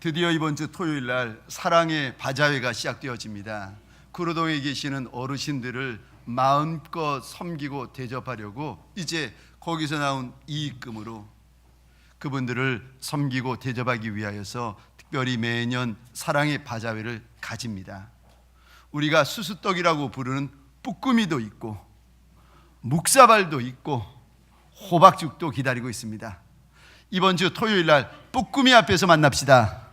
드디어 이번 주 토요일 날 사랑의 바자회가 시작되어집니다. 구로동에 계시는 어르신들을 마음껏 섬기고 대접하려고 이제 거기서 나온 이익금으로 그분들을 섬기고 대접하기 위하여서 특별히 매년 사랑의 바자회를 가집니다. 우리가 수수떡이라고 부르는 뿌꾸미도 있고 묵사발도 있고 호박죽도 기다리고 있습니다. 이번 주 토요일 날 뿌꾸미 앞에서 만납시다.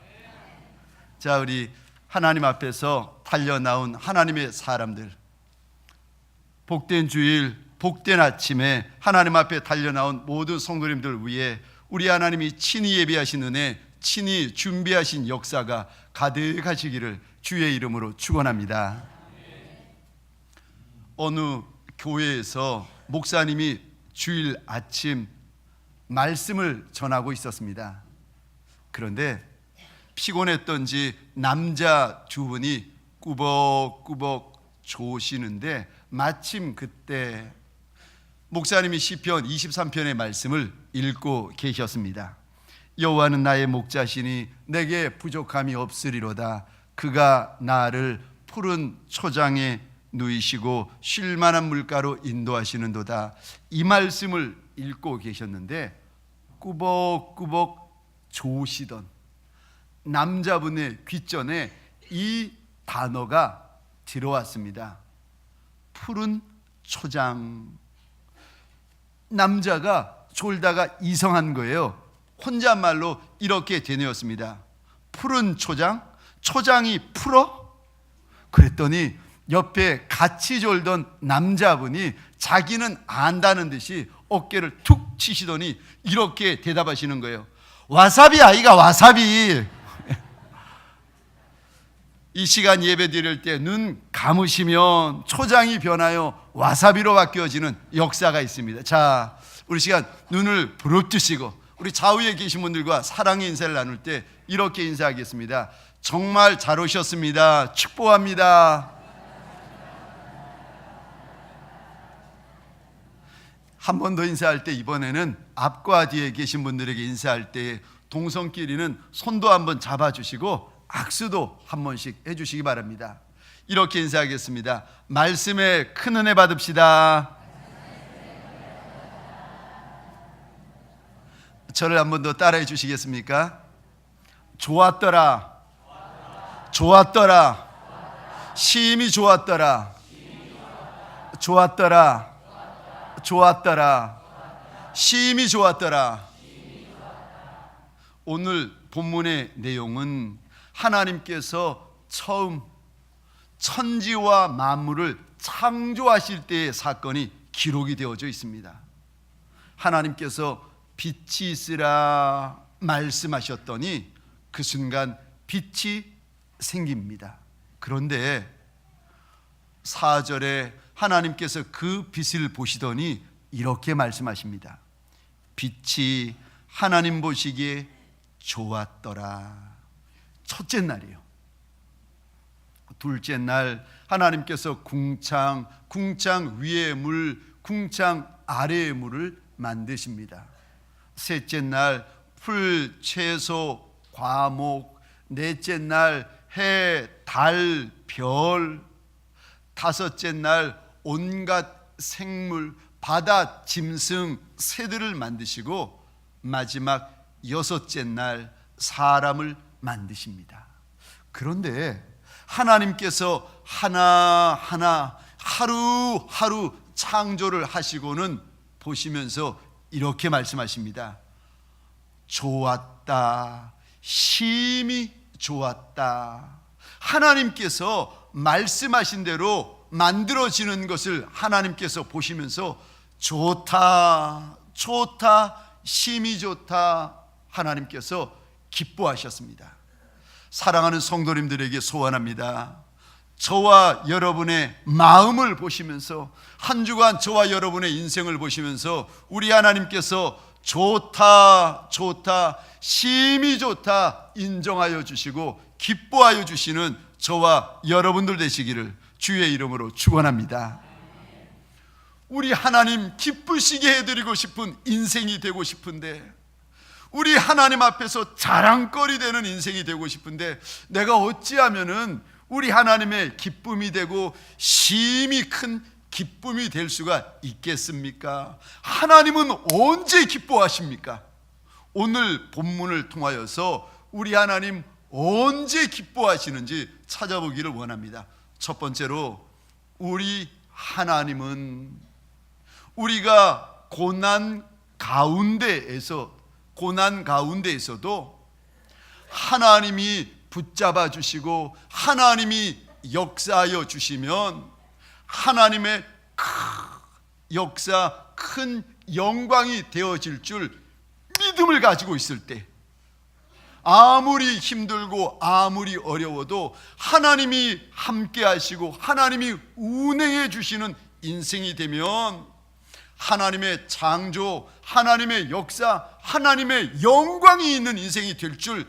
자, 우리 하나님 앞에서 달려 나온 하나님의 사람들, 복된 주일, 복된 아침에 하나님 앞에 달려 나온 모든 성도님들 위해 우리 하나님이 친히 예비하신 은혜, 친히 준비하신 역사가 가득하시기를 주의 이름으로 축원합니다. 어느 교회에서 목사님이 주일 아침 말씀을 전하고 있었습니다. 그런데 피곤했던지 남자 두 분이 꾸벅꾸벅 조시는데 마침 그때 목사님이 시편 23편의 말씀을 읽고 계셨습니다. 여호와는 나의 목자시니 내게 부족함이 없으리로다. 그가 나를 푸른 초장에 누이시고 쉴 만한 물가로 인도하시는도다. 이 말씀을 읽고 계셨는데 꾸벅꾸벅 조시던 남자분의 귓전에 이 단어가 들어왔습니다. 푸른 초장. 남자가 졸다가 이성한 거예요. 혼잣말로 이렇게 되뇌었습니다. 푸른 초장? 초장이 풀어? 그랬더니 옆에 같이 졸던 남자분이 자기는 안다는 듯이 어깨를 툭 치시더니 이렇게 대답하시는 거예요. 와사비 아이가 와사비. 이 시간 예배 드릴 때 눈 감으시면 초장이 변하여 와사비로 바뀌어지는 역사가 있습니다. 자, 우리 시간 눈을 부릅뜨시고 우리 좌우에 계신 분들과 사랑의 인사를 나눌 때 이렇게 인사하겠습니다. 정말 잘 오셨습니다. 축복합니다. 한 번 더 인사할 때 이번에는 앞과 뒤에 계신 분들에게 인사할 때 동성끼리는 손도 한번 잡아주시고 악수도 한 번씩 해주시기 바랍니다. 이렇게 인사하겠습니다. 말씀에 큰 은혜 받읍시다. 저를 한 번 더 따라해 주시겠습니까? 좋았더라. 좋았더라. 심히 좋았더라. 좋았더라. 좋았더라. 심히 좋았더라. 오늘 본문의 내용은 하나님께서 처음 천지와 만물을 창조하실 때의 사건이 기록이 되어져 있습니다. 하나님께서 빛이 있으라 말씀하셨더니 그 순간 빛이 생깁니다. 그런데 4절에 하나님께서 그 빛을 보시더니 이렇게 말씀하십니다. 빛이 하나님 보시기에 좋았더라. 첫째 날이에요. 둘째 날 하나님께서 궁창 위의 물, 궁창 아래의 물을 만드십니다. 셋째 날 풀, 채소, 과목, 넷째 날 해, 달, 별, 다섯째 날 온갖 생물, 바다, 짐승, 새들을 만드시고 마지막 여섯째 날 사람을 만드십니다. 그런데 하나님께서 하나하나 하루하루 창조를 하시고는 보시면서 이렇게 말씀하십니다. 좋았다. 심히 좋았다. 하나님께서 말씀하신 대로 만들어지는 것을 하나님께서 보시면서 좋다, 좋다, 심히 좋다 하나님께서 기뻐하셨습니다. 사랑하는 성도님들에게 소원합니다. 저와 여러분의 마음을 보시면서 한 주간 저와 여러분의 인생을 보시면서 우리 하나님께서 좋다, 좋다, 심히 좋다 인정하여 주시고 기뻐하여 주시는 저와 여러분들 되시기를 주의 이름으로 축원합니다. 우리 하나님 기쁘시게 해드리고 싶은 인생이 되고 싶은데 우리 하나님 앞에서 자랑거리 되는 인생이 되고 싶은데, 내가 어찌하면은 우리 하나님의 기쁨이 되고 심히 큰 기쁨이 될 수가 있겠습니까? 하나님은 언제 기뻐하십니까? 오늘 본문을 통하여서 우리 하나님 언제 기뻐하시는지 찾아보기를 원합니다. 첫 번째로, 우리 하나님은 우리가 고난 가운데에서도 하나님이 붙잡아 주시고 하나님이 역사하여 주시면, 하나님의 역사, 큰 영광이 되어질 줄 믿음을 가지고 있을 때, 아무리 힘들고 아무리 어려워도 하나님이 함께 하시고 하나님이 운행해 주시는 인생이 되면, 하나님의 창조, 하나님의 역사, 하나님의 영광이 있는 인생이 될 줄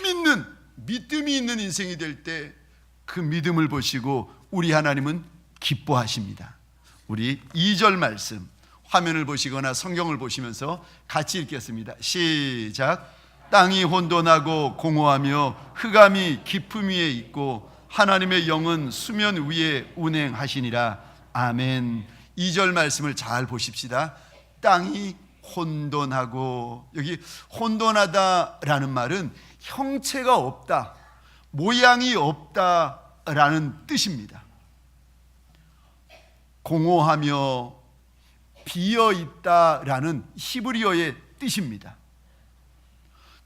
믿는, 믿음이 있는 인생이 될 때, 그 믿음을 보시고 우리 하나님은 기뻐하십니다. 우리 2절 말씀 화면을 보시거나 성경을 보시면서 같이 읽겠습니다. 시작. 땅이 혼돈하고 공허하며 흑암이 깊음 위에 있고 하나님의 영은 수면 위에 운행하시니라. 아멘. 2절 말씀을 잘 보십시다. 땅이 혼돈하고, 여기 혼돈하다라는 말은 형체가 없다, 모양이 없다라는 뜻입니다. 공허하며 비어있다라는 히브리어의 뜻입니다.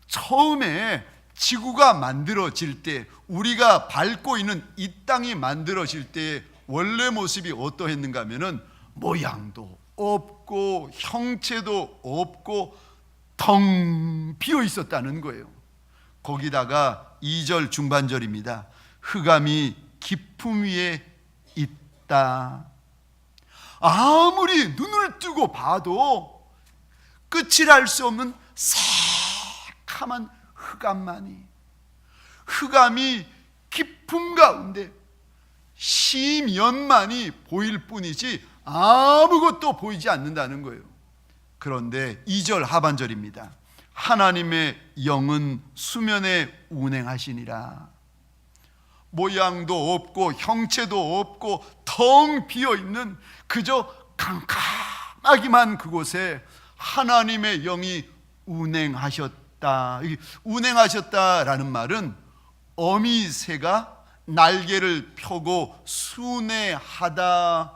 처음에 지구가 만들어질 때, 우리가 밟고 있는 이 땅이 만들어질 때 원래 모습이 어떠했는가 하면은 모양도 없고 형체도 없고 텅 비어 있었다는 거예요. 거기다가 2절 중반절입니다. 흑암이 깊음 위에 있다. 아무리 눈을 뜨고 봐도 끝을 알 수 없는 새카만 흑암이 깊음 가운데 심연만이 보일 뿐이지 아무것도 보이지 않는다는 거예요. 그런데 2절 하반절입니다. 하나님의 영은 수면에 운행하시니라. 모양도 없고 형체도 없고 텅 비어있는 그저 캄캄하기만 그곳에 하나님의 영이 운행하셨다. 운행하셨다라는 말은 어미새가 날개를 펴고 순회하다,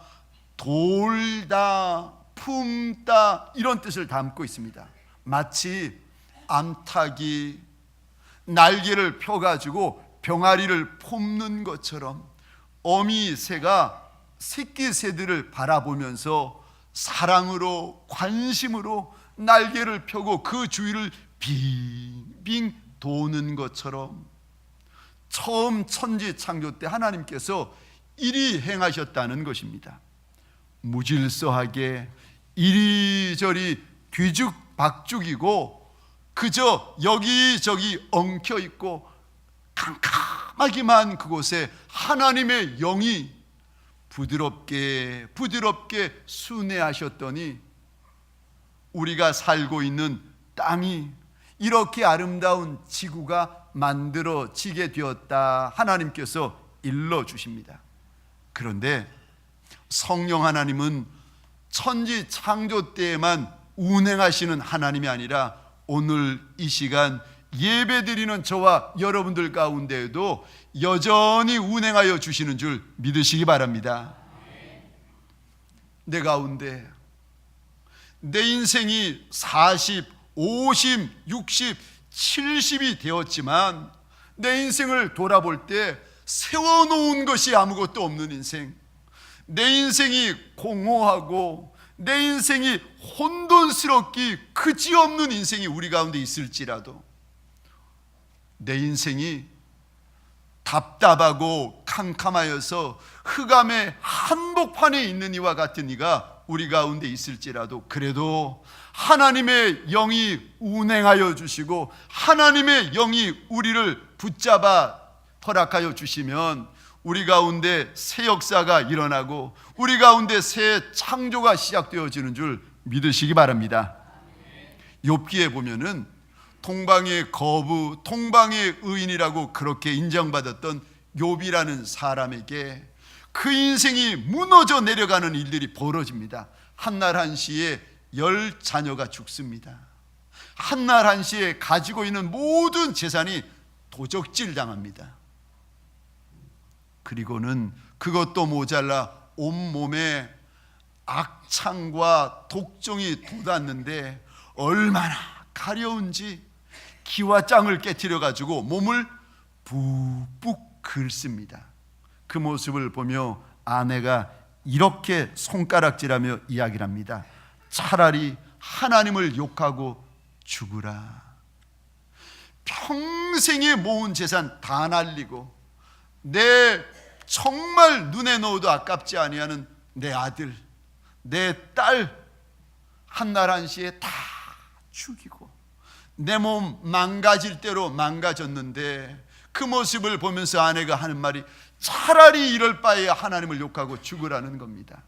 돌다, 품다, 이런 뜻을 담고 있습니다. 마치 암탉이 날개를 펴가지고 병아리를 품는 것처럼 어미새가 새끼 새들을 바라보면서 사랑으로, 관심으로 날개를 펴고 그 주위를 빙빙 도는 것처럼, 처음 천지 창조 때 하나님께서 이리 행하셨다는 것입니다. 무질서하게 이리저리 뒤죽박죽이고 그저 여기저기 엉켜있고 캄캄하기만 그곳에 하나님의 영이 부드럽게 순회하셨더니, 우리가 살고 있는 땅이 이렇게 아름다운 지구가 만들어지게 되었다, 하나님께서 일러주십니다. 그런데 성령 하나님은 천지 창조 때에만 운행하시는 하나님이 아니라 오늘 이 시간 예배드리는 저와 여러분들 가운데에도 여전히 운행하여 주시는 줄 믿으시기 바랍니다. 내 가운데 내 인생이 40, 50, 60, 70이 되었지만 내 인생을 돌아볼 때 세워놓은 것이 아무것도 없는 인생, 내 인생이 공허하고 내 인생이 혼돈스럽기 그지없는 인생이 우리 가운데 있을지라도, 내 인생이 답답하고 캄캄하여서 흑암의 한복판에 있는 이와 같은 이가 우리 가운데 있을지라도, 그래도 하나님의 영이 운행하여 주시고 하나님의 영이 우리를 붙잡아 허락하여 주시면 우리 가운데 새 역사가 일어나고 우리 가운데 새 창조가 시작되어지는 줄 믿으시기 바랍니다. 욥기에 보면은 동방의 거부, 동방의 의인이라고 그렇게 인정받았던 욥이라는 사람에게 그 인생이 무너져 내려가는 일들이 벌어집니다. 한날 한시에 10자녀가 죽습니다. 한날 한시에 가지고 있는 모든 재산이 도적질 당합니다. 그리고는 그것도 모자라 온몸에 악창과 독종이 돋았는데 얼마나 가려운지 기와장을 깨트려 가지고 몸을 푹푹 긁습니다. 그 모습을 보며 아내가 이렇게 손가락질하며 이야기를 합니다. 차라리 하나님을 욕하고 죽으라. 평생에 모은 재산 다 날리고 내 정말 눈에 넣어도 아깝지 아니하는 내 아들, 내 딸 한날 한시에 다 죽이고 내 몸 망가질 대로 망가졌는데 그 모습을 보면서 아내가 하는 말이 차라리 이럴 바에 하나님을 욕하고 죽으라는 겁니다.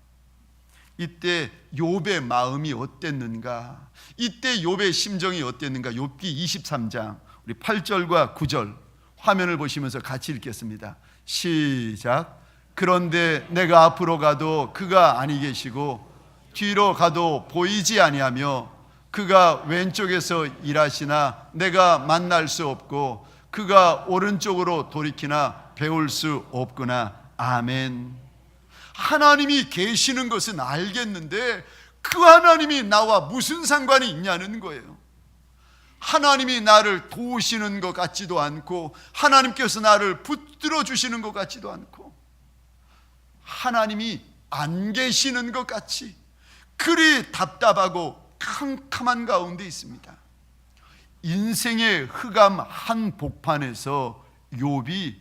이때 욥의 마음이 어땠는가? 이때 욥의 심정이 어땠는가? 욥기 23장 우리 8절과 9절 화면을 보시면서 같이 읽겠습니다. 시작. 그런데 내가 앞으로 가도 그가 아니 계시고 뒤로 가도 보이지 아니하며 그가 왼쪽에서 일하시나 내가 만날 수 없고 그가 오른쪽으로 돌이키나 배울 수 없구나. 아멘. 하나님이 계시는 것은 알겠는데 그 하나님이 나와 무슨 상관이 있냐는 거예요. 하나님이 나를 도우시는 것 같지도 않고 하나님께서 나를 붙들어 주시는 것 같지도 않고 하나님이 안 계시는 것 같이 그리 답답하고 캄캄한 가운데 있습니다. 인생의 흑암 한복판에서 욥이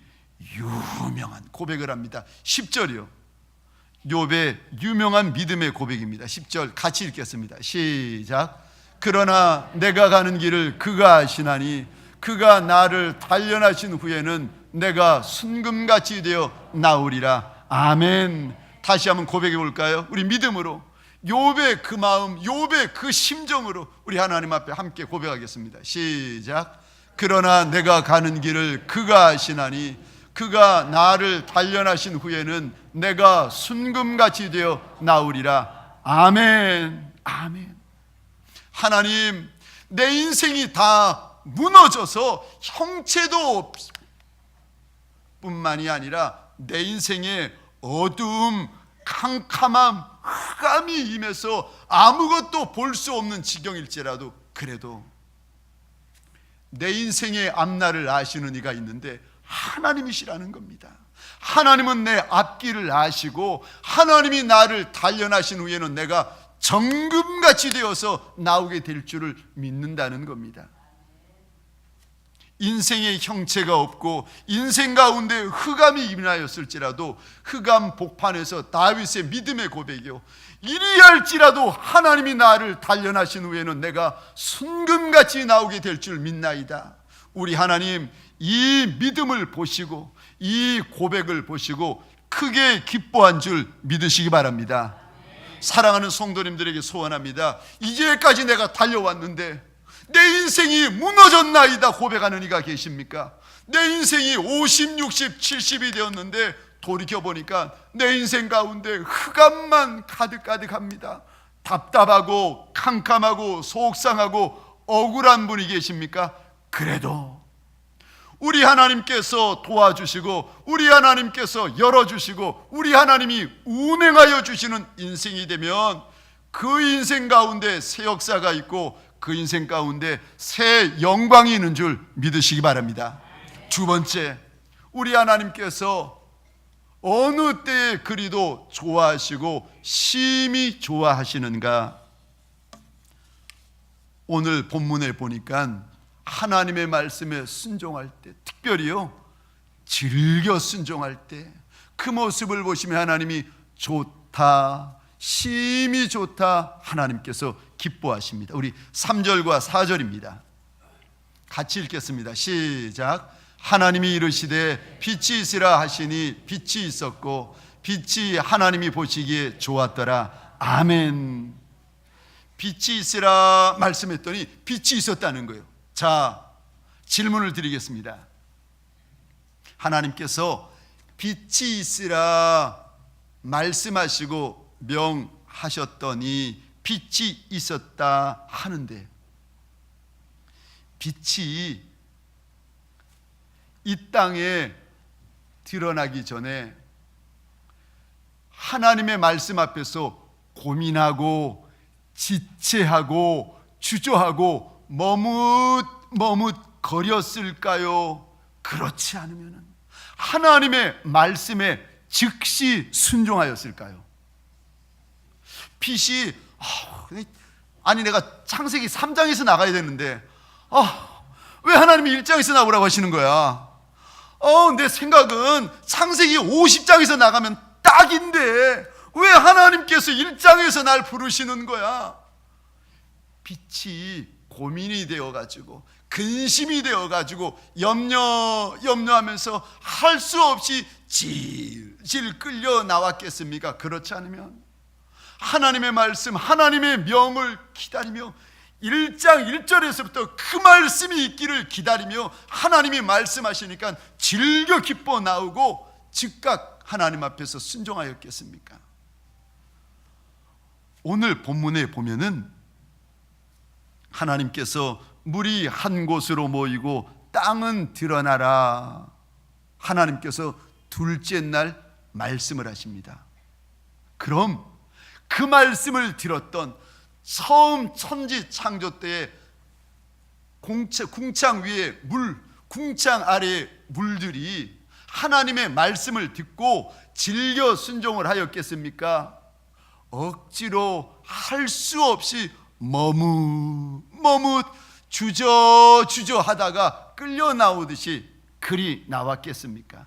유명한 고백을 합니다. 10절이요. 욥의 유명한 믿음의 고백입니다. 10절 같이 읽겠습니다. 시작. 그러나 내가 가는 길을 그가 아시나니 그가 나를 단련하신 후에는 내가 순금같이 되어 나오리라. 아멘. 다시 한번 고백해 볼까요? 우리 믿음으로 욥의 그 마음, 욥의 그 심정으로 우리 하나님 앞에 함께 고백하겠습니다. 시작. 그러나 내가 가는 길을 그가 아시나니 그가 나를 단련하신 후에는 내가 순금같이 되어 나오리라. 아멘. 아멘. 하나님, 내 인생이 다 무너져서 형체도 뿐만이 아니라 내 인생에 어두움, 캄캄함, 흑암이 임해서 아무것도 볼 수 없는 지경일지라도 그래도 내 인생의 앞날을 아시는 이가 있는데 하나님이시라는 겁니다. 하나님은 내 앞길을 아시고 하나님이 나를 단련하신 후에는 내가 정금같이 되어서 나오게 될 줄을 믿는다는 겁니다. 인생의 형체가 없고 인생 가운데 흑암이 임하였을지라도 흑암 복판에서 다윗의 믿음의 고백이요, 이리할지라도 하나님이 나를 단련하신 후에는 내가 순금같이 나오게 될 줄 믿나이다. 우리 하나님, 이 믿음을 보시고 이 고백을 보시고 크게 기뻐한 줄 믿으시기 바랍니다. 사랑하는 성도님들에게 소원합니다. 이제까지 내가 달려왔는데 내 인생이 무너졌나이다 고백하는 이가 계십니까? 내 인생이 50, 60, 70이 되었는데 돌이켜보니까 내 인생 가운데 흑암만 가득가득합니다. 답답하고 캄캄하고 속상하고 억울한 분이 계십니까? 그래도 우리 하나님께서 도와주시고 우리 하나님께서 열어주시고 우리 하나님이 운행하여 주시는 인생이 되면 그 인생 가운데 새 역사가 있고 그 인생 가운데 새 영광이 있는 줄 믿으시기 바랍니다. 두 번째, 우리 하나님께서 어느 때에 그리도 좋아하시고 심히 좋아하시는가? 오늘 본문에 보니까 하나님의 말씀에 순종할 때, 특별히요 즐겨 순종할 때 그 모습을 보시면 하나님이 좋다, 심히 좋다, 하나님께서 기뻐하십니다. 우리 3절과 4절입니다. 같이 읽겠습니다. 시작. 하나님이 이르시되 빛이 있으라 하시니 빛이 있었고 빛이 하나님이 보시기에 좋았더라. 아멘. 빛이 있으라 말씀했더니 빛이 있었다는 거예요. 자, 질문을 드리겠습니다. 하나님께서 빛이 있으라 말씀하시고 명하셨더니 빛이 있었다 하는데, 빛이 이 땅에 드러나기 전에 하나님의 말씀 앞에서 고민하고 지체하고 주저하고 머뭇거렸을까요? 그렇지 않으면 하나님의 말씀에 즉시 순종하였을까요? 빛이 아니 내가 창세기 3장에서 나가야 되는데 왜 하나님이 1장에서 나오라고 하시는 거야? 내 생각은 창세기 50장에서 나가면 딱인데 왜 하나님께서 1장에서 날 부르시는 거야? 빛이 고민이 되어가지고 근심이 되어가지고 염려하면서 할 수 없이 질질 끌려 나왔겠습니까? 그렇지 않으면 하나님의 말씀, 하나님의 명을 기다리며 1장 1절에서부터 그 말씀이 있기를 기다리며 하나님이 말씀하시니까 즐겨 기뻐 나오고 즉각 하나님 앞에서 순종하였겠습니까? 오늘 본문에 보면은 하나님께서 물이 한 곳으로 모이고 땅은 드러나라, 하나님께서 둘째 날 말씀을 하십니다. 그럼 그 말씀을 들었던 처음 천지 창조 때에 궁창 위에 궁창 아래의 물들이 하나님의 말씀을 듣고 즐겨 순종을 하였겠습니까? 억지로 할 수 없이 머뭇 주저 하다가 끌려 나오듯이 그리 나왔겠습니까?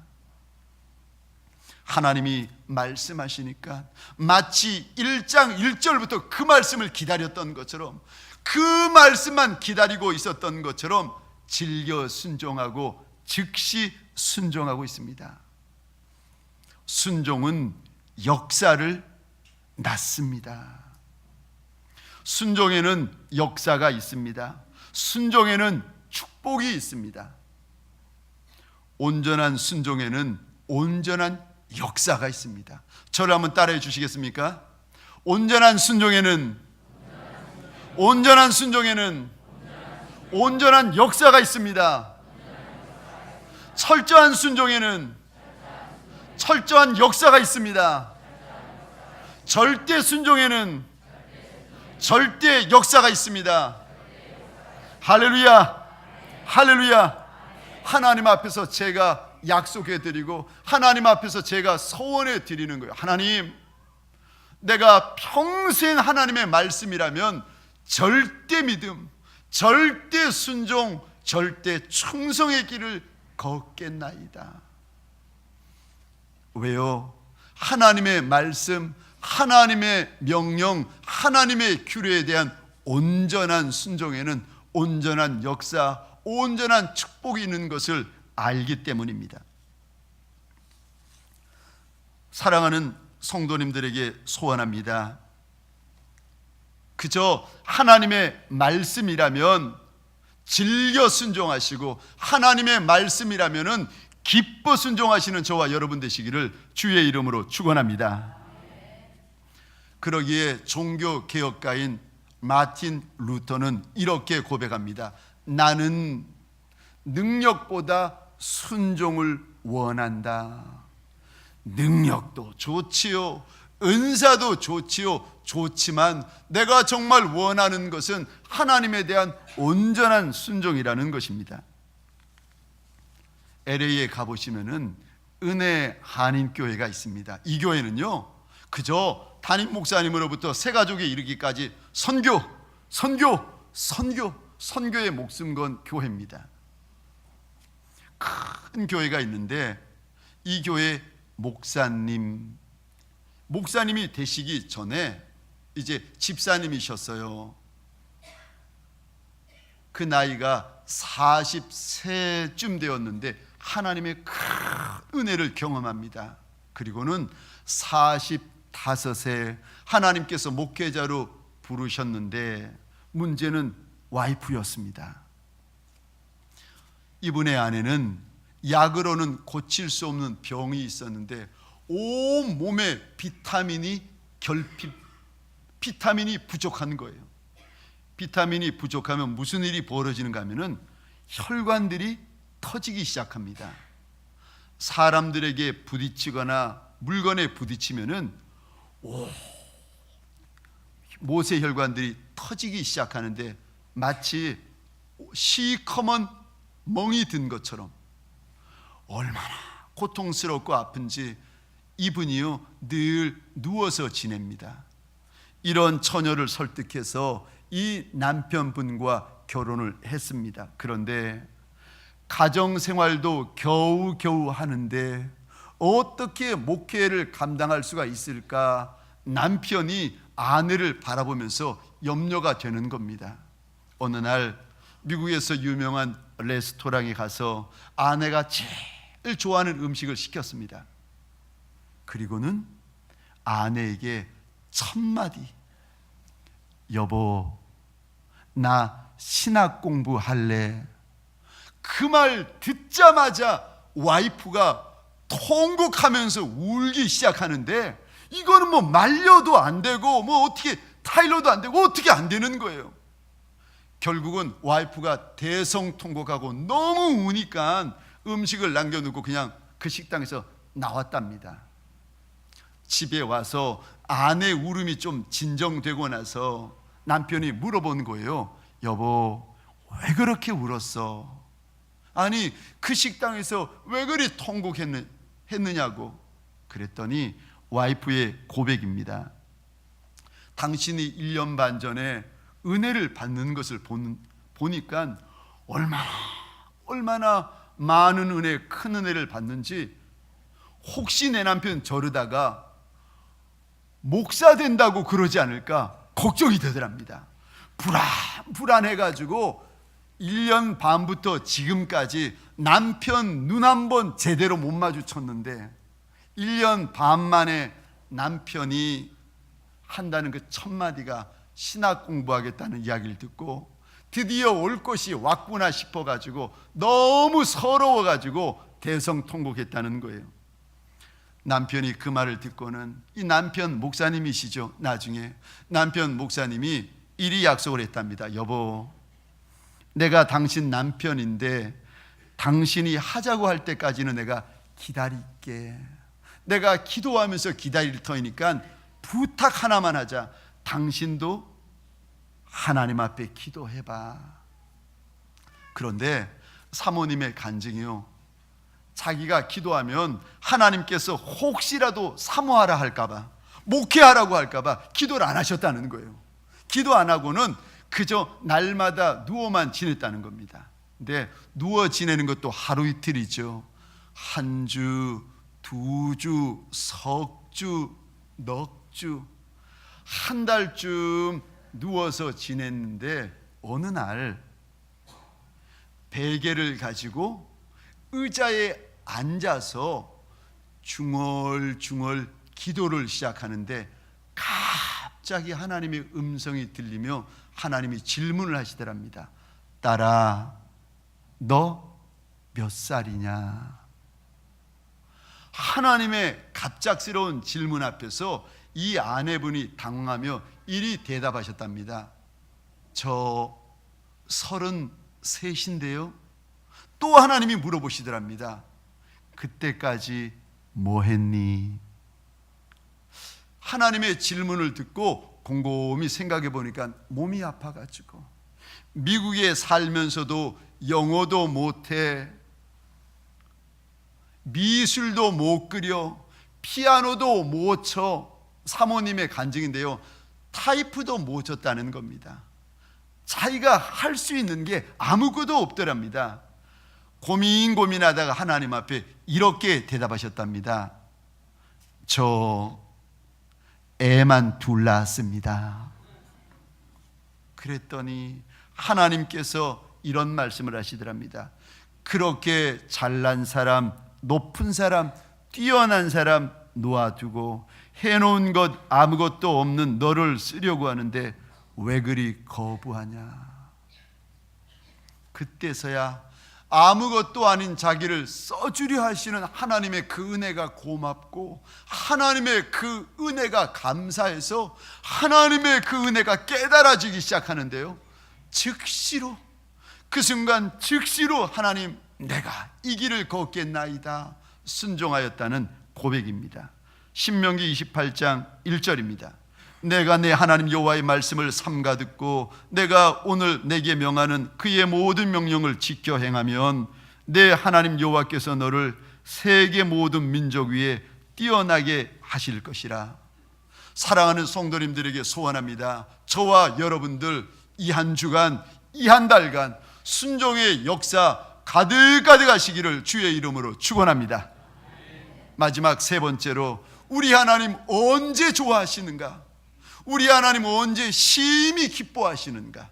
하나님이 말씀하시니까 마치 1장 1절부터 그 말씀을 기다렸던 것처럼, 그 말씀만 기다리고 있었던 것처럼 즐겨 순종하고 즉시 순종하고 있습니다. 순종은 역사를 낳습니다. 순종에는 역사가 있습니다. 순종에는 축복이 있습니다. 온전한 순종에는 온전한 역사가 있습니다. 저를 한번 따라해 주시겠습니까? 온전한 순종에는 온전한 역사가 있습니다. 철저한 순종에는 철저한 역사가 있습니다. 절대 순종에는 절대 역사가 있습니다. 할렐루야, 할렐루야. 하나님 앞에서 제가 약속해 드리고 하나님 앞에서 제가 서원해 드리는 거예요. 하나님, 내가 평생 하나님의 말씀이라면 절대 믿음, 절대 순종, 절대 충성의 길을 걷겠나이다. 왜요? 하나님의 말씀, 하나님의 명령, 하나님의 규례에 대한 온전한 순종에는 온전한 역사, 온전한 축복이 있는 것을 알기 때문입니다. 사랑하는 성도님들에게 소원합니다. 그저 하나님의 말씀이라면 즐겨 순종하시고 하나님의 말씀이라면 기뻐 순종하시는 저와 여러분 되시기를 주의 이름으로 축원합니다. 그러기에 종교개혁가인 마틴 루터는 이렇게 고백합니다. 나는 능력보다 순종을 원한다. 능력도 좋지요, 은사도 좋지요, 좋지만 내가 정말 원하는 것은 하나님에 대한 온전한 순종이라는 것입니다. LA에 가보시면은 은혜 한인교회가 있습니다. 이 교회는요, 그저 담임 목사님으로부터 새 가족에 이르기까지 선교에 목숨 건 교회입니다. 큰 교회가 있는데 이 교회 목사님이 되시기 전에 이제 집사님이셨어요. 그 나이가 40세쯤 되었는데 하나님의 큰 은혜를 경험합니다. 그리고는 45세 하나님께서 목회자로 부르셨는데 문제는 와이프였습니다. 이분의 아내는 약으로는 고칠 수 없는 병이 있었는데 온 몸에 비타민이 부족한 거예요. 비타민이 부족하면 무슨 일이 벌어지는가 하면은 혈관들이 터지기 시작합니다. 사람들에게 부딪히거나 물건에 부딪히면은 모세 혈관들이 터지기 시작하는데 마치 시커먼 멍이 든 것처럼 얼마나 고통스럽고 아픈지 이분이요 늘 누워서 지냅니다. 이런 처녀를 설득해서 이 남편분과 결혼을 했습니다. 그런데 가정생활도 겨우겨우 하는데 어떻게 목회를 감당할 수가 있을까? 남편이 아내를 바라보면서 염려가 되는 겁니다. 어느 날 미국에서 유명한 레스토랑에 가서 아내가 제일 좋아하는 음식을 시켰습니다. 그리고는 아내에게 첫마디, 여보 나 신학 공부할래. 그 말 듣자마자 와이프가 통곡하면서 울기 시작하는데 이거는 뭐 말려도 안 되고 뭐 어떻게 타일러도 안 되고 어떻게 안 되는 거예요. 결국은 와이프가 대성통곡하고 너무 우니까 음식을 남겨놓고 그냥 그 식당에서 나왔답니다. 집에 와서 아내 울음이 좀 진정되고 나서 남편이 물어본 거예요. 여보 왜 그렇게 울었어? 아니 그 식당에서 왜 그리 통곡했느냐고. 그랬더니 와이프의 고백입니다. 당신이 1년 반 전에 은혜를 받는 것을 보니까 얼마나 많은 은혜, 큰 은혜를 받는지 혹시 내 남편 저러다가 목사 된다고 그러지 않을까 걱정이 되더랍니다. 불안해가지고 1년 반부터 지금까지 남편 눈 한 번 제대로 못 마주쳤는데 1년 반 만에 남편이 한다는 그 첫마디가 신학 공부하겠다는 이야기를 듣고 드디어 올 것이 왔구나 싶어가지고 너무 서러워가지고 대성통곡했다는 거예요. 남편이 그 말을 듣고는 이 남편 목사님이시죠. 나중에 남편 목사님이 이리 약속을 했답니다. 여보 내가 당신 남편인데 당신이 하자고 할 때까지는 내가 기다릴게. 내가 기도하면서 기다릴 터이니까 부탁 하나만 하자. 당신도 하나님 앞에 기도해봐. 그런데 사모님의 간증이요, 자기가 기도하면 하나님께서 혹시라도 사모하라 할까봐, 목회하라고 할까봐 기도를 안 하셨다는 거예요. 기도 안 하고는 그저 날마다 누워만 지냈다는 겁니다. 근데 누워 지내는 것도 하루 이틀이죠. 한 주, 두 주, 석 주, 넉 주, 한 달쯤 누워서 지냈는데 어느 날 베개를 가지고 의자에 앉아서 중얼중얼 기도를 시작하는데 갑자기 하나님의 음성이 들리며 하나님이 질문을 하시더랍니다. 딸아, 너 몇 살이냐? 하나님의 갑작스러운 질문 앞에서 이 아내분이 당황하며 이리 대답하셨답니다. 저 33인데요. 또 하나님이 물어보시더랍니다. 그때까지 뭐 했니? 하나님의 질문을 듣고 곰곰이 생각해 보니까 몸이 아파가지고 미국에 살면서도 영어도 못해, 미술도 못 그려, 피아노도 못 쳐. 사모님의 간증인데요, 타이프도 못 쳤다는 겁니다. 자기가 할 수 있는 게 아무것도 없더랍니다. 고민하다가 하나님 앞에 이렇게 대답하셨답니다. 저 애만 둘 낳았습니다. 그랬더니 하나님께서 이런 말씀을 하시더랍니다. 그렇게 잘난 사람, 높은 사람, 뛰어난 사람 놓아두고 해놓은 것 아무것도 없는 너를 쓰려고 하는데 왜 그리 거부하냐? 그때서야 아무것도 아닌 자기를 써주려 하시는 하나님의 그 은혜가 고맙고, 하나님의 그 은혜가 감사해서 하나님의 그 은혜가 깨달아지기 시작하는데요, 즉시로, 그 순간 즉시로 하나님, 내가 이 길을 걷겠나이다 순종하였다는 고백입니다. 신명기 28장 1절입니다. 내가 내 하나님 여호와의 말씀을 삼가 듣고 내가 오늘 내게 명하는 그의 모든 명령을 지켜 행하면 내 하나님 여호와께서 너를 세계 모든 민족 위에 뛰어나게 하실 것이라. 사랑하는 성도님들에게 소원합니다. 저와 여러분들 이 한 주간, 이 한 달간 순종의 역사 가득가득 하시기를 주의 이름으로 축원합니다. 마지막 세 번째로, 우리 하나님 언제 좋아하시는가? 우리 하나님 언제 심히 기뻐하시는가?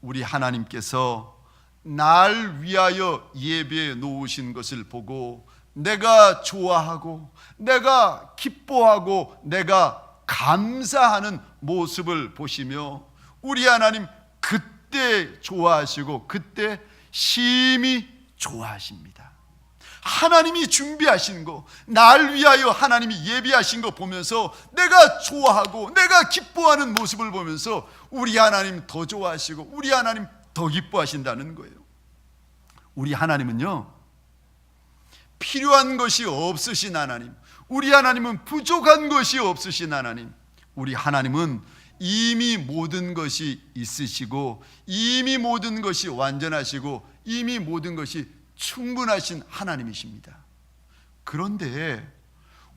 우리 하나님께서 날 위하여 예배해 놓으신 것을 보고 내가 좋아하고 내가 기뻐하고 내가 감사하는 모습을 보시며 우리 하나님 그때 좋아하시고 그때 심히 좋아하십니다. 하나님이 준비하신 거, 날 위하여 하나님이 예비하신 거 보면서 내가 좋아하고 내가 기뻐하는 모습을 보면서 우리 하나님 더 좋아하시고 우리 하나님 더 기뻐하신다는 거예요. 우리 하나님은요, 필요한 것이 없으신 하나님, 우리 하나님은 부족한 것이 없으신 하나님, 우리 하나님은 이미 모든 것이 있으시고 이미 모든 것이 완전하시고 이미 모든 것이 충분하신 하나님이십니다. 그런데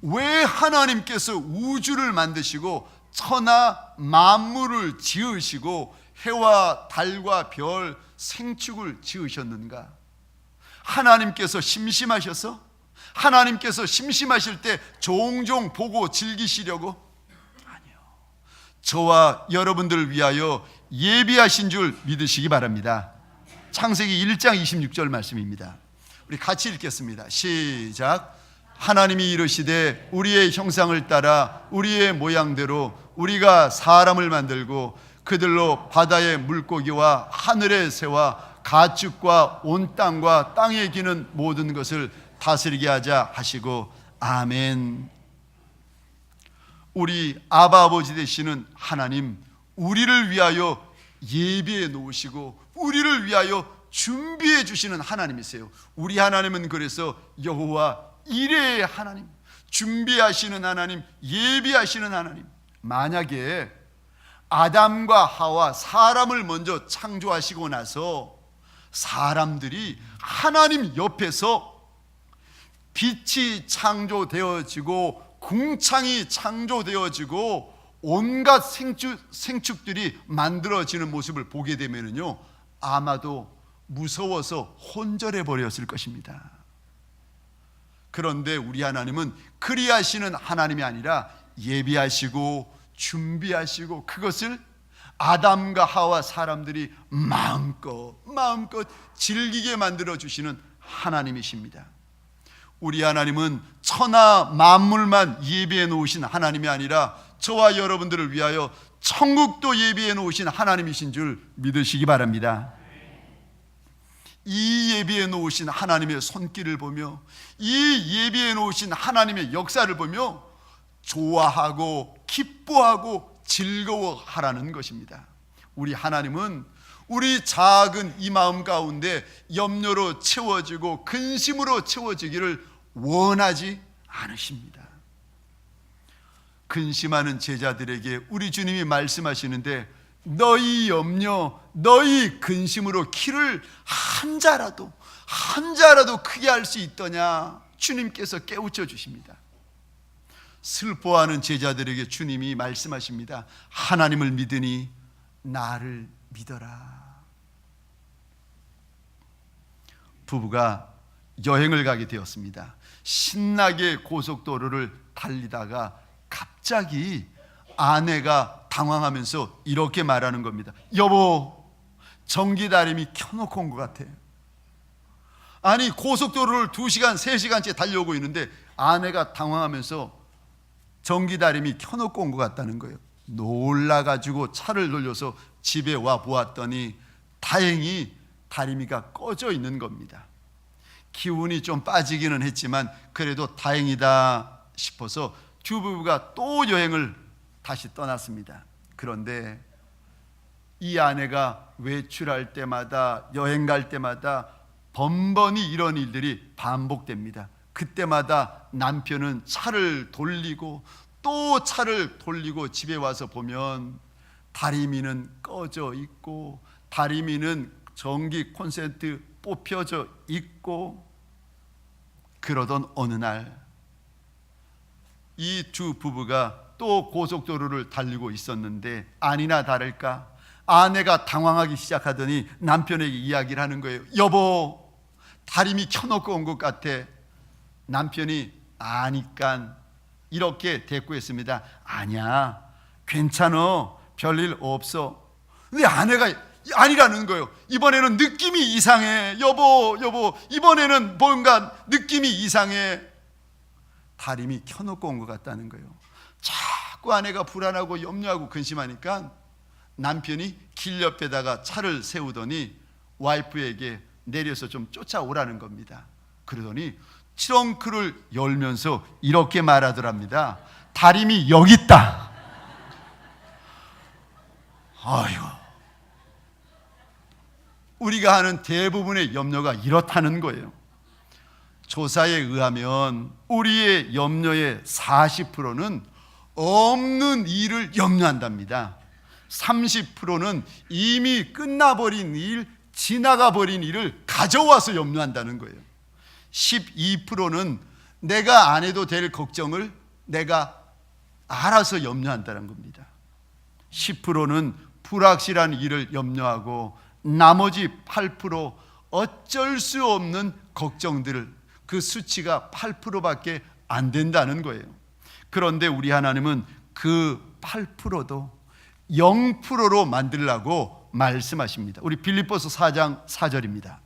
왜 하나님께서 우주를 만드시고 천하 만물을 지으시고 해와 달과 별 생축을 지으셨는가? 하나님께서 심심하셔서? 하나님께서 심심하실 때 종종 보고 즐기시려고? 아니요. 저와 여러분들을 위하여 예비하신 줄 믿으시기 바랍니다. 창세기 1장 26절 말씀입니다. 우리 같이 읽겠습니다. 시작. 하나님이 이르시되 우리의 형상을 따라 우리의 모양대로 우리가 사람을 만들고 그들로 바다의 물고기와 하늘의 새와 가축과 온 땅과 땅에 기는 모든 것을 다스리게 하자 하시고 아멘. 우리 아바 아버지 되시는 하나님, 우리를 위하여 예비해 놓으시고 우리를 위하여 준비해 주시는 하나님이세요. 우리 하나님은 그래서 여호와 이레의 하나님, 준비하시는 하나님, 예비하시는 하나님. 만약에 아담과 하와 사람을 먼저 창조하시고 나서 사람들이 하나님 옆에서 빛이 창조되어지고 궁창이 창조되어지고 온갖 생축들이 만들어지는 모습을 보게 되면요, 아마도 무서워서 혼절해 버렸을 것입니다. 그런데 우리 하나님은 그리하시는 하나님이 아니라 예비하시고 준비하시고 그것을 아담과 하와 사람들이 마음껏 즐기게 만들어 주시는 하나님이십니다. 우리 하나님은 천하 만물만 예비해 놓으신 하나님이 아니라 저와 여러분들을 위하여 천국도 예비해 놓으신 하나님이신 줄 믿으시기 바랍니다. 이 예비해 놓으신 하나님의 손길을 보며 이 예비해 놓으신 하나님의 역사를 보며 좋아하고 기뻐하고 즐거워하라는 것입니다. 우리 하나님은 우리 작은 이 마음 가운데 염려로 채워지고 근심으로 채워지기를 원하지 않으십니다. 근심하는 제자들에게 우리 주님이 말씀하시는데, 너희 염려, 너희 근심으로 키를 한 자라도 크게 할 수 있더냐? 주님께서 깨우쳐 주십니다. 슬퍼하는 제자들에게 주님이 말씀하십니다. 하나님을 믿으니 나를 믿어라. 부부가 여행을 가게 되었습니다. 신나게 고속도로를 달리다가 갑자기 아내가 당황하면서 이렇게 말하는 겁니다. 여보, 전기다리미 켜놓고 온 것 같아. 아니, 고속도로를 2시간, 3시간째 달려오고 있는데 아내가 당황하면서 전기다리미 켜놓고 온 것 같다는 거예요. 놀라가지고 차를 돌려서 집에 와 보았더니 다행히 다리미가 꺼져 있는 겁니다. 기운이 좀 빠지기는 했지만 그래도 다행이다 싶어서 두 부부가 또 여행을 다시 떠났습니다. 그런데 이 아내가 외출할 때마다, 여행 갈 때마다 번번이 이런 일들이 반복됩니다. 그때마다 남편은 차를 돌리고 또 차를 돌리고 집에 와서 보면 다리미는 꺼져 있고 다리미는 전기 콘센트 뽑혀져 있고, 그러던 어느 날 이 두 부부가 또 고속도로를 달리고 있었는데 아니나 다를까 아내가 당황하기 시작하더니 남편에게 이야기를 하는 거예요. 여보, 다리미 켜놓고 온 것 같아. 남편이 아니깐 이렇게 대꾸했습니다. 아니야, 괜찮어, 별일 없어. 근데 아내가 아니라는 거예요. 이번에는 느낌이 이상해. 여보, 이번에는 뭔가 느낌이 이상해. 다리미 켜놓고 온 것 같다는 거예요. 자꾸 아내가 불안하고 염려하고 근심하니까 남편이 길 옆에다가 차를 세우더니 와이프에게 내려서 좀 쫓아오라는 겁니다. 그러더니 트렁크를 열면서 이렇게 말하더랍니다. 다리미 여기 있다. 아유, 우리가 하는 대부분의 염려가 이렇다는 거예요. 조사에 의하면 우리의 염려의 40%는 없는 일을 염려한답니다. 30%는 이미 끝나버린 일, 지나가버린 일을 가져와서 염려한다는 거예요. 12%는 내가 안 해도 될 걱정을 내가 알아서 염려한다는 겁니다. 10%는 불확실한 일을 염려하고 나머지 8% 어쩔 수 없는 걱정들을, 그 수치가 8%밖에 안 된다는 거예요. 그런데 우리 하나님은 그 8%도 0%로 만들라고 말씀하십니다. 우리 빌립보서 4장 4절입니다.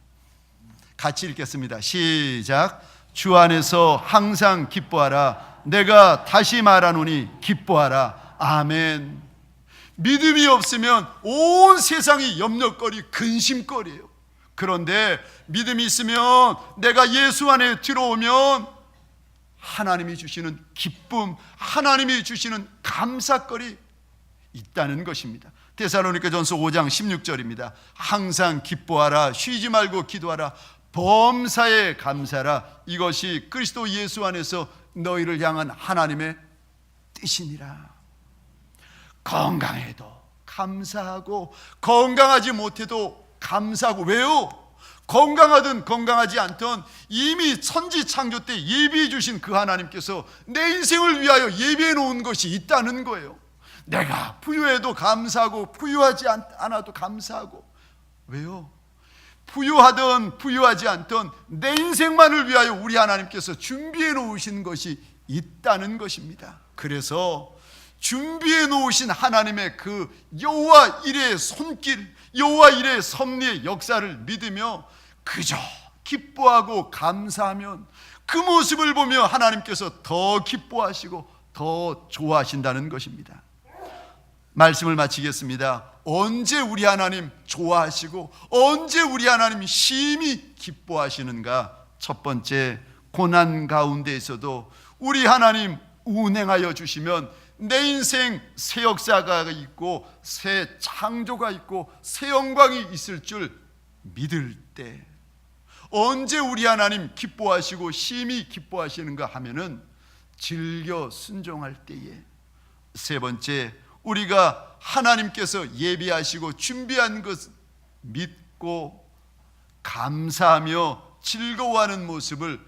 같이 읽겠습니다. 시작. 주 안에서 항상 기뻐하라. 내가 다시 말하노니 기뻐하라. 아멘. 믿음이 없으면 온 세상이 염려거리, 근심거리예요. 그런데 믿음이 있으면, 내가 예수 안에 들어오면 하나님이 주시는 기쁨, 하나님이 주시는 감사거리 있다는 것입니다. 데살로니가전서 5장 16절입니다. 항상 기뻐하라, 쉬지 말고 기도하라, 범사에 감사라. 이것이 그리스도 예수 안에서 너희를 향한 하나님의 뜻이니라. 건강해도 감사하고 건강하지 못해도 감사하고. 왜요? 건강하든 건강하지 않든 이미 천지창조 때 예비해 주신 그 하나님께서 내 인생을 위하여 예비해 놓은 것이 있다는 거예요. 내가 부유해도 감사하고 부유하지 않아도 감사하고. 왜요? 부유하든 부유하지 않든 내 인생만을 위하여 우리 하나님께서 준비해 놓으신 것이 있다는 것입니다. 그래서 준비해 놓으신 하나님의 그 여호와 일의 손길, 여호와 일의 섭리의 역사를 믿으며 그저 기뻐하고 감사하면 그 모습을 보며 하나님께서 더 기뻐하시고 더 좋아하신다는 것입니다. 말씀을 마치겠습니다. 언제 우리 하나님 좋아하시고 언제 우리 하나님 심히 기뻐하시는가? 첫 번째, 고난 가운데에서도 우리 하나님 운행하여 주시면 내 인생 새 역사가 있고 새 창조가 있고 새 영광이 있을 줄 믿을 때, 언제 우리 하나님 기뻐하시고 심히 기뻐하시는가 하면은 즐겨 순종할 때에. 세 번째, 우리가 하나님께서 예비하시고 준비한 것 믿고 감사하며 즐거워하는 모습을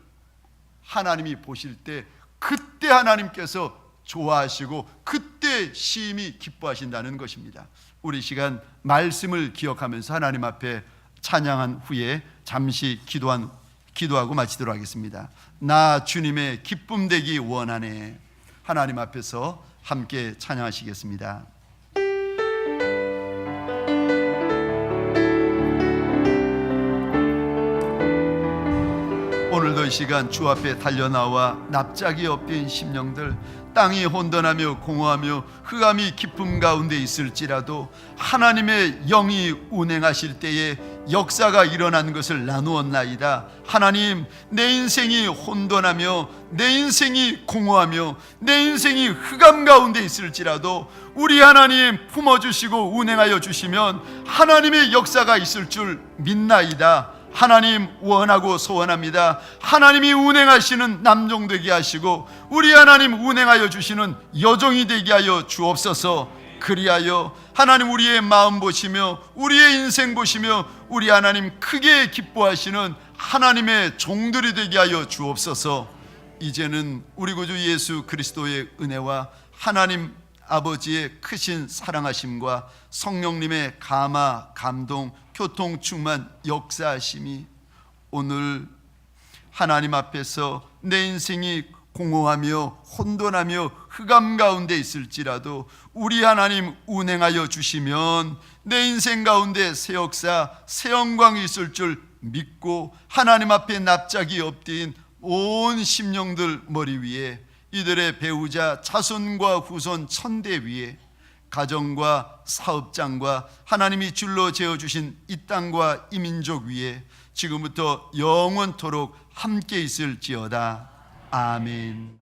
하나님이 보실 때 그때 하나님께서 좋아하시고 그때 심히 기뻐하신다는 것입니다. 우리 시간 말씀을 기억하면서 하나님 앞에 찬양한 후에 잠시 기도하고 마치도록 하겠습니다. 나 주님의 기쁨 되기 원하네. 하나님 앞에서 함께 찬양하시겠습니다. 오늘도 이 시간 주 앞에 달려나와 납작이 엎인 심령들, 땅이 혼돈하며 공허하며 흑암이 깊음 가운데 있을지라도 하나님의 영이 운행하실 때에 역사가 일어난 것을 나누었나이다. 하나님, 내 인생이 혼돈하며 내 인생이 공허하며 내 인생이 흑암 가운데 있을지라도 우리 하나님 품어주시고 운행하여 주시면 하나님의 역사가 있을 줄 믿나이다. 하나님, 원하고 소원합니다. 하나님이 운행하시는 남종 되게 하시고 우리 하나님 운행하여 주시는 여종이 되게 하여 주옵소서. 그리하여 하나님 우리의 마음 보시며 우리의 인생 보시며 우리 하나님 크게 기뻐하시는 하나님의 종들이 되게 하여 주옵소서. 이제는 우리 구주 예수 그리스도의 은혜와 하나님 아버지의 크신 사랑하심과 성령님의 감화, 감동, 교통, 충만, 역사하심이 오늘 하나님 앞에서 내 인생이 공허하며 혼돈하며 흑암 가운데 있을지라도 우리 하나님 운행하여 주시면 내 인생 가운데 새 역사, 새 영광이 있을 줄 믿고 하나님 앞에 납작이 엎드린 온 심령들 머리 위에 이들의 배우자 자손과 후손 천대 위에 가정과 사업장과 하나님이 줄로 재어주신 이 땅과 이 민족 위에 지금부터 영원토록 함께 있을지어다. 아멘.